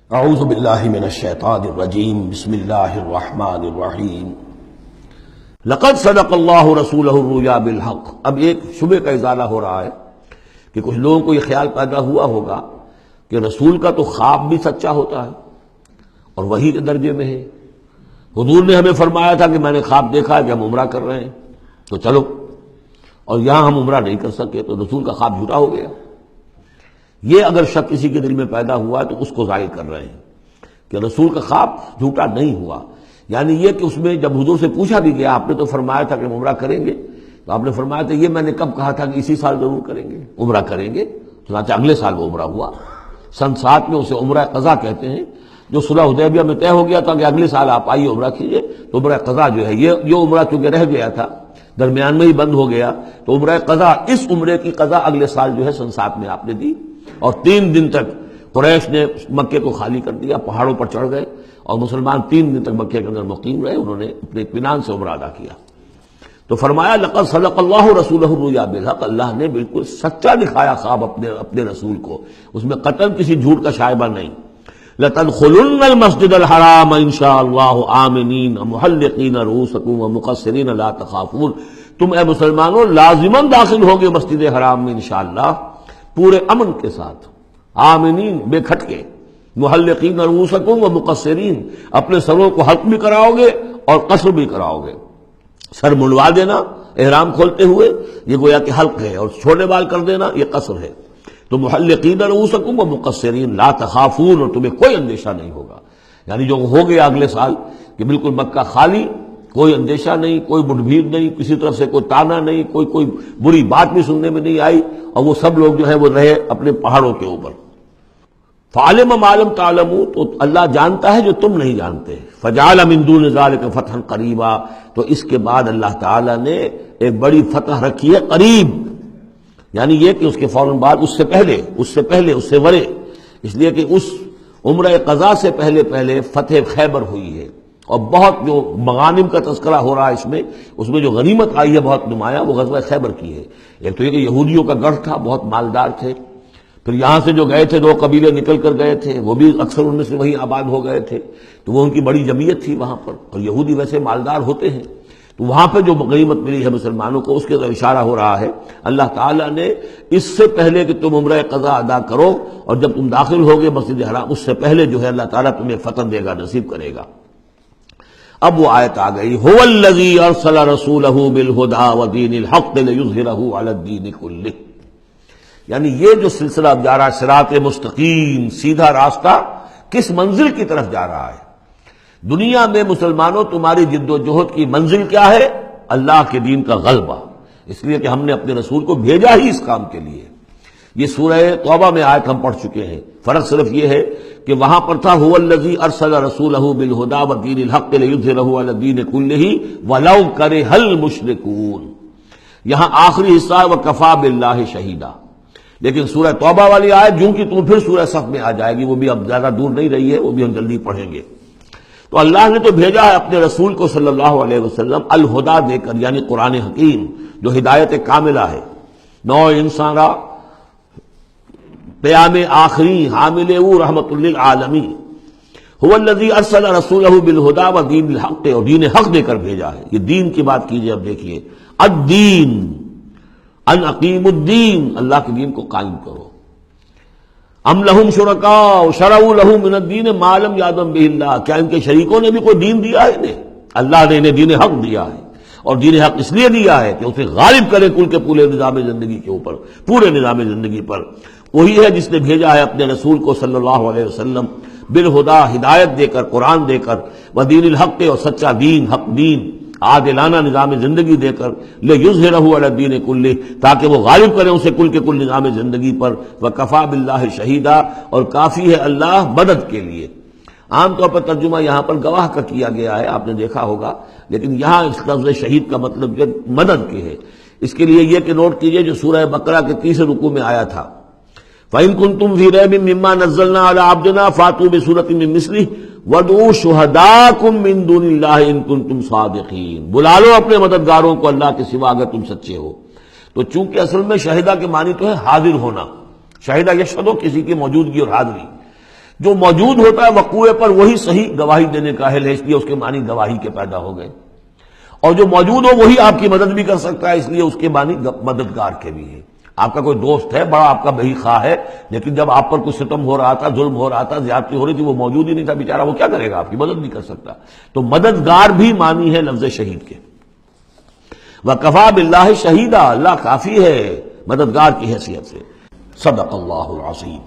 اعوذ باللہ من الشیطان الرجیم بسم اللہ الرحمن الرحیم لقد صدق اللہ رسولہ الرؤیا بالحق۔ اب ایک شبہ کا ازالہ ہو رہا ہے کہ کچھ لوگوں کو یہ خیال پیدا ہوا ہوگا کہ رسول کا تو خواب بھی سچا ہوتا ہے اور وحی کے درجے میں ہے۔ حضور نے ہمیں فرمایا تھا کہ میں نے خواب دیکھا ہے کہ ہم عمرہ کر رہے ہیں تو چلو، اور یہاں ہم عمرہ نہیں کر سکے تو رسول کا خواب جھوٹا ہو گیا۔ یہ اگر شک کسی کے دل میں پیدا ہوا تو اس کو ظاہر کر رہے ہیں کہ رسول کا خواب جھوٹا نہیں ہوا، یعنی یہ کہ اس میں جب حضور سے پوچھا بھی گیا آپ نے تو فرمایا تھا کہ ہم عمرہ کریں گے، تو آپ نے فرمایا تھا یہ میں نے کب کہا تھا کہ اسی سال ضرور کریں گے، عمرہ کریں گے، چنانچہ اگلے سال وہ عمرہ ہوا۔ سن 7 میں اسے عمرہ قضا کہتے ہیں، جو صلح حدیبیہ میں طے ہو گیا تھا کہ اگلے سال آپ آئیے عمرہ کیجئے، تو عمرہ قضا جو ہے یہ عمرہ چونکہ رہ گیا تھا درمیان میں ہی بند ہو گیا، تو عمرہ قضا، اس عمرے کی قضا اگلے سال جو ہے سن 7 میں آپ نے دی، اور 3 دن تک قریش نے مکے کو خالی کر دیا، پہاڑوں پر چڑھ گئے اور مسلمان 3 دن تک مکے کے اندر مقیم رہے، انہوں نے اپنے اطمینان سے عمرہ ادا کیا۔ تو فرمایا لقد صدق اللہ رسولہ الرؤیا بالحق، اللہ نے بالکل سچا دکھایا خواب اپنے رسول کو، اس میں قطعاً کسی جھوٹ کا شائبہ نہیں۔ لَتَدْخُلُنَّ الْمَسْجِدَ الْحَرَامَ إِنْ شَاءَ اللَّهُ آمِنِينَ مُحَلِّقِينَ رُؤُوسَكُمْ وَمُقَصِّرِينَ لَا تَخَافُونَ، تم اے مسلمانوں لازماً داخل ہوگے مسجد حرام میں انشاءاللہ پورے امن کے ساتھ، آمنین بے کھٹکے، محلقین رؤوسکم ومقصرین، اپنے سروں کو حلق بھی کراؤ گے اور قصر بھی کراؤ گے۔ سر منڈوا دینا احرام کھولتے ہوئے یہ گویا کہ حلق ہے، اور چھوٹے بال کر دینا یہ قصر ہے۔ تو محلقین رؤوسکم ومقصرین لا تخافون، اور تمہیں کوئی اندیشہ نہیں ہوگا، یعنی جو ہو گیا اگلے سال کہ بالکل مکہ خالی، کوئی اندیشہ نہیں، کوئی مٹ بھیڑ نہیں، کسی طرف سے کوئی تانا نہیں، کوئی بری بات بھی سننے میں نہیں آئی، اور وہ سب لوگ جو ہیں وہ رہے اپنے پہاڑوں کے اوپر۔ فعلم ما لم تعلموا، تو اللہ جانتا ہے جو تم نہیں جانتے۔ فجعل من دون ذلک فتحا قریبا، تو اس کے بعد اللہ تعالیٰ نے ایک بڑی فتح رکھی ہے قریب، یعنی یہ کہ اس کے فوراً بعد اس سے ورے، اس لیے کہ اس عمرہ قضا سے پہلے فتح خیبر ہوئی ہے، اور بہت جو مغانم کا تذکرہ ہو رہا ہے اس میں جو غنیمت آئی ہے بہت نمایاں، وہ غزوہ خیبر کی ہے۔ ایک تو یہ کہ یہودیوں کا گڑھ تھا، بہت مالدار تھے، پھر یہاں سے جو گئے تھے 2 قبیلے نکل کر گئے تھے، وہ بھی اکثر ان میں سے وہیں آباد ہو گئے تھے، تو وہ ان کی بڑی جمعیت تھی وہاں پر، اور یہودی ویسے مالدار ہوتے ہیں، تو وہاں پہ جو غنیمت ملی ہے مسلمانوں کو اس کے طرف اشارہ ہو رہا ہے۔ اللہ تعالیٰ نے اس سے پہلے کہ تم عمرہ قضا ادا کرو اور جب تم داخل ہوگے مسجد حرام، اس سے پہلے جو ہے اللہ تعالیٰ تمہیں فتح دے گا، نصیب کرے گا۔ اب وہ آیت آ گئی، هو الذی ارسل رسولہ بالہدی ودین الحق لیظہرہ علی الدین کلہ، یعنی یہ جو سلسلہ اب جا رہا ہے، صراط مستقیم، سیدھا راستہ کس منزل کی طرف جا رہا ہے؟ دنیا میں مسلمانوں تمہاری جد و جہد کی منزل کیا ہے؟ اللہ کے دین کا غلبہ، اس لیے کہ ہم نے اپنے رسول کو بھیجا ہی اس کام کے لیے۔ یہ سورہ توبہ میں آیت ہم پڑھ چکے ہیں، فرق صرف یہ ہے کہ وہاں پر تھا هو الذی ارسل رسولہ بالہدی ودین الحق لیظہرہ علی الدین کلہ ولو کرہ المشرکون، یہاں آخری حصہ ہے وکفی باللہ شہیدا، لیکن سورہ توبہ والی آیت جو کہ تم پھر سورہ صف میں آ جائے گی، وہ بھی اب زیادہ دور نہیں رہی ہے، وہ بھی ہم جلدی پڑھیں گے۔ تو اللہ نے تو بھیجا ہے اپنے رسول کو صلی اللہ علیہ وسلم الہدا دے کر، یعنی قرآن حکیم جو ہدایت کاملہ ہے، نو انسان را پیام آخری حامل او رحمت للعالمین، هو الذی ارسل رسولہ بالہدی ودین الحق، اور دین حق دے کر بھیجا ہے۔ یہ دین کی بات کیجئے، اب دیکھیے الدین، ان اقیم الدین، اللہ کے دین کو قائم کرو۔ ام لہم شرکاء شرعوا لہم من الدین ما لم یأذن بہ اللہ، کیا ان کے شریکوں نے بھی کوئی دین دیا ہے انہیں؟ اللہ نے انہیں دین حق دیا ہے، اور دین حق اس لیے دیا ہے کہ اسے غالب کرے کل کے پورے نظام زندگی کے اوپر، پورے نظام زندگی پر۔ وہی ہے جس نے بھیجا ہے اپنے رسول کو صلی اللہ علیہ وسلم بالہدا، ہدایت دے کر، قرآن دے کر، ودین الحق، اور سچا دین، حق دین، عادلانہ نظام زندگی دے کر، لیظہرہ علی الدین کلہ، تاکہ وہ غالب کریں اسے کل کے کل نظام زندگی پر، وکفی باللہ شہیدا، اور کافی ہے اللہ مدد کے لیے۔ عام طور پر ترجمہ یہاں پر گواہ کا کیا گیا ہے، آپ نے دیکھا ہوگا، لیکن یہاں اس لفظ شہید کا مطلب جو مدد کے ہے۔ اس کے لیے یہ کہ نوٹ کیجئے جو سورہ بقرہ کے 30 رکوع میں آیا تھا، فَإِن كُنتُمْ فِي رَيْبٍ مِّمَّا نَزَّلْنَا عَلَىٰ عَبْدِنَا فَأْتُوا بِسُورَةٍ مِّن مِّثْلِهِ وَادْعُوا شُهَدَاءَكُم مِّن دُونِ اللَّهِ إِن كُنتُمْ صَادِقِينَ، بلا لو اپنے مددگاروں کو اللہ کے سوا اگر تم سچے ہو۔ تو چونکہ اصل میں شہیدہ کے معنی تو ہے حاضر ہونا، شہیدہ یشہد، کسی کی موجودگی اور حاضری، جو موجود ہوتا ہے وقوع پر وہی صحیح گواہی دینے کا اہل ہے، اس لیے اس کے معنی گواہی کے پیدا ہو گئے، اور جو موجود ہو وہی آپ کی مدد بھی کر سکتا ہے، اس لیے اس کے معنی مددگار کے بھی ہیں۔ آپ کا کوئی دوست ہے، بڑا آپ کا بہی خواہ ہے، لیکن جب آپ پر کچھ ستم ہو رہا تھا، ظلم ہو رہا تھا، زیادتی ہو رہی تھی، وہ موجود ہی نہیں تھا بیچارہ، وہ کیا کرے گا؟ آپ کی مدد نہیں کر سکتا۔ تو مددگار بھی معنی ہے لفظ شہید کے۔ وَكَفَى بِاللَّهِ شَهِيدًا، اللہ کافی ہے مددگار کی حیثیت سے۔ صدق اللہ العظیم۔